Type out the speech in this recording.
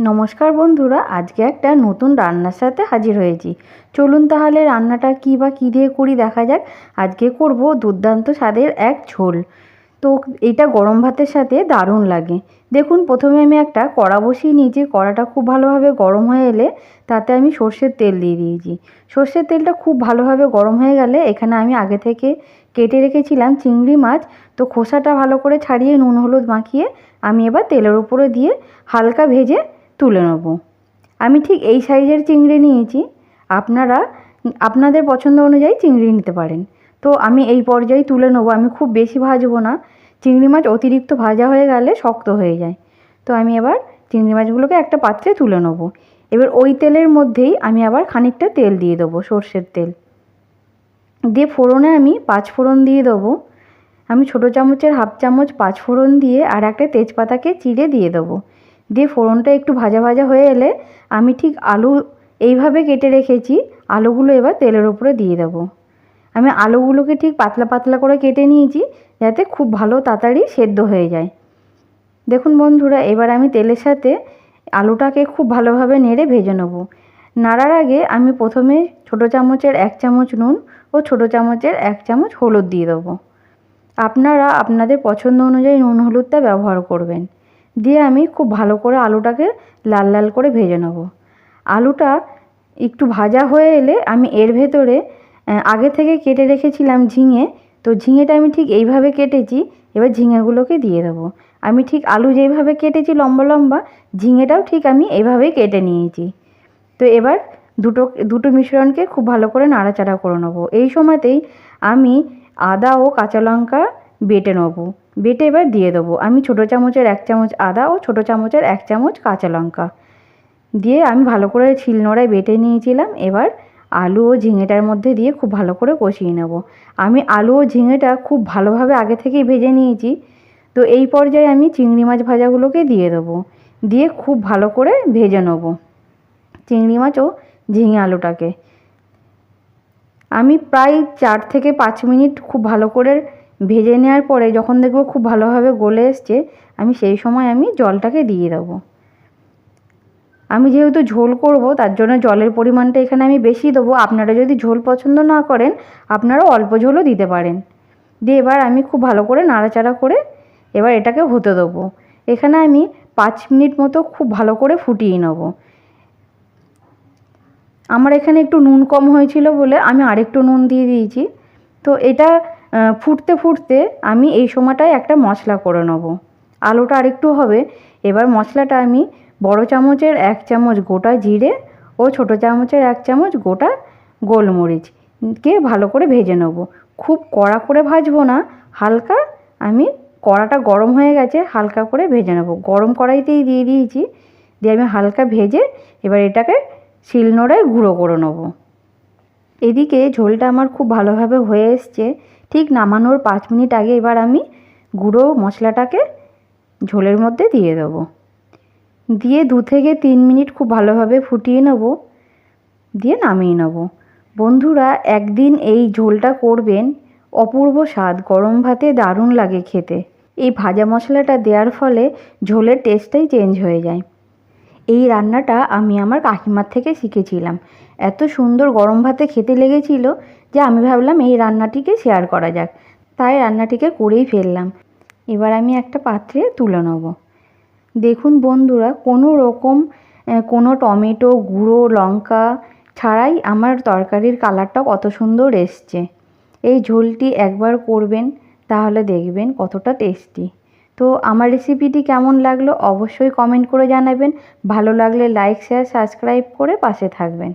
নমস্কার বন্ধুরা, আজকে একটা নতুন রান্নার সাথে হাজির হয়েছি। চলুন তাহলে রান্নাটা কী দিয়ে করি দেখা যাক। আজকে করব দুর্দান্ত স্বাদের এক ঝোল। তো এটা গরম ভাতের সাথে দারুণ লাগে। দেখুন, প্রথমে আমি একটা কড়া বসিয়ে নিয়েছি। কড়াটা খুব ভালোভাবে গরম হয়ে এলে তাতে আমি সর্ষের তেল দিয়ে দিয়েছি। সর্ষের তেলটা খুব ভালোভাবে গরম হয়ে গেলে এখানে আমি আগে থেকে কেটে রেখেছিলাম চিংড়ি মাছ। তো খোসাটা ভালো করে ছাড়িয়ে নুন হলুদ মাখিয়ে আমি এবার তেলের উপরে দিয়ে হালকা ভেজে তুলে নেব। আমি ঠিক এই সাইজের চিংড়ি নিয়েছি, আপনারা আপনাদের পছন্দ অনুযায়ী চিংড়ি নিতে পারেন। তো আমি এই পর্যায়ে তুলে নেব। আমি খুব বেশি ভাজবো না, চিংড়ি মাছ অতিরিক্ত ভাজা হয়ে গেলে শক্ত হয়ে যায়। তো আমি এবার চিংড়ি মাছগুলোকে একটা পাত্রে তুলে নেব। এবার ওই তেলের মধ্যেই আমি আবার খানিকটা তেল দিয়ে দেবো, সর্ষের তেল দিয়ে ফোড়নে আমি 5 ফোড়ন দিয়ে দেবো। আমি ছোটো চামচের হাফ চামচ 5 ফোড়ন দিয়ে আর একটা তেজপাতাকে চিড়ে দিয়ে দেবো। দিয়ে ফোড়নটা একটু ভাজা ভাজা হয়ে এলে আমি ঠিক আলু এইভাবে কেটে রেখেছি, আলুগুলো এবার তেলের উপরে দিয়ে দেবো। আমি আলুগুলোকে ঠিক পাতলা পাতলা করে কেটে নিয়েছি, যাতে খুব ভালো তাড়াতাড়ি সেদ্ধ হয়ে যায়। দেখুন বন্ধুরা, এবার আমি তেলের সাথে আলুটাকে খুব ভালোভাবে নেড়ে ভেজে নেব। নাড়ার আগে আমি প্রথমে ছোটো চামচের 1 চামচ নুন ও ছোটো চামচের 1 চামচ হলুদ দিয়ে দেবো। আপনারা আপনাদের পছন্দ অনুযায়ী নুন হলুদটা ব্যবহার করবেন। দিয়ে আমি খুব ভালো করে আলুটাকে লাল লাল করে ভেজে নেব। আলুটা একটু ভাজা হয়ে এলে আমি এর ভেতরে আগে থেকে কেটে রেখেছিলাম ঝিঙে। তো ঝিঙেটা আমি ঠিক এইভাবে কেটেছি, এবার ঝিঙেগুলোকে দিয়ে দেবো। আমি ঠিক আলু যেইভাবে কেটেছি লম্বা লম্বা, ঝিঙেটাও ঠিক আমি এইভাবেই কেটে নিয়েছি। তো এবার দুটো মিশ্রণকে খুব ভালো করে নাড়াচাড়া করে নেব। এই সময়তেই আমি আদা ও কাঁচা লঙ্কা বেটে নেব। বেটে এবার দিয়ে দেবো। আমি ছোটো চামচের 1 চামচ আদা ও ছোটো চামচের 1 চামচ কাঁচা লঙ্কা দিয়ে আমি ভালো করে শিলনোড়ায় বেটে নিয়েছিলাম। এবার আলু ও ঝিঙেটার মধ্যে দিয়ে খুব ভালো করে কষিয়ে নেব। আমি আলু ও ঝিঙেটা খুব ভালোভাবে আগে থেকেই ভেজে নিয়েছি। তো এই পর্যায়ে আমি চিংড়ি মাছ ভাজাগুলোকে দিয়ে দেবো। দিয়ে খুব ভালো করে ভেজে নেব চিংড়ি মাছ ও ঝিঙে আলুটাকে। আমি প্রায় 4 থেকে 5 মিনিট খুব ভালো করে ভেজে নেওয়ার পরে যখন দেখব খুব ভালোভাবে গলে এসছে, আমি সেই সময় আমি জলটাকে দিয়ে দেবো। আমি যেহেতু ঝোল করব তার জন্য জলের পরিমাণটা এখানে আমি বেশি দেবো। আপনারা যদি ঝোল পছন্দ না করেন আপনারা অল্প ঝোলও দিতে পারেন। দিয়ে এবার আমি খুব ভালো করে নাড়াচাড়া করে এবার এটাকে হতে দেবো। এখানে আমি 5 মিনিট মতো খুব ভালো করে ফুটিয়ে নেব। আমার এখানে একটু নুন কম হয়েছিল বলে আমি আরেকটু নুন দিয়ে দিয়েছি। তো এটা ফুটতে ফুটতে আমি এই সময়টায় একটা মশলা করে নেব। আলুটা আরেকটু হবে। এবার মশলাটা আমি বড় চামচের 1 চামচ গোটা জিরে ও ছোটো চামচের 1 চামচ গোটা গোলমরিচকে ভালো করে ভেজে নেব। খুব কড়া করে ভাজবো না, হালকা আমি কড়াটা গরম হয়ে গেছে, হালকা করে ভেজে নেব। গরম কড়াইতেই দিয়ে দিয়েছি। দিয়ে আমি হালকা ভেজে এবার এটাকে শিলনোড়ায় গুঁড়ো করে নেব। এদিকে ঝোলটা আমার খুব ভালোভাবে হয়ে এসছে। ঠিক নামানোর 5 মিনিট আগে এবার আমি গুঁড়ো মশলাটাকে ঝোলের মধ্যে দিয়ে দেবো। দিয়ে 2 থেকে 3 মিনিট খুব ভালোভাবে ফুটিয়ে নেব, দিয়ে নামিয়ে নেব। বন্ধুরা, একদিন এই ঝোলটা করবেন, অপূর্ব স্বাদ, গরম ভাতে দারুণ লাগে খেতে। এই ভাজা মশলাটা দেওয়ার ফলে ঝোলের টেস্টটাই চেঞ্জ হয়ে যায়। এই রান্নাটা আমি আমার কাকিমার থেকে শিখেছিলাম। এত সুন্দর গরম ভাতে খেতে লেগেছিল যে আমি ভাবলাম এই রান্নাটিকে শেয়ার করা যাক। তাই রান্নাটিকে করেই ফেললাম। এবার আমি একটা পাত্রে তুলে নেব। দেখুন বন্ধুরা, কোনো টমেটো গুঁড়ো লঙ্কা ছাড়াই আমার তরকারির কালারটা কত সুন্দর এসছে। এই ঝোলটি একবার করবেন, তাহলে দেখবেন কতটা টেস্টি। তো আমার রেসিপিটি কেমন লাগলো অবশ্যই কমেন্ট করে জানাবেন। ভালো লাগলে লাইক শেয়ার সাবস্ক্রাইব করে পাশে থাকবেন।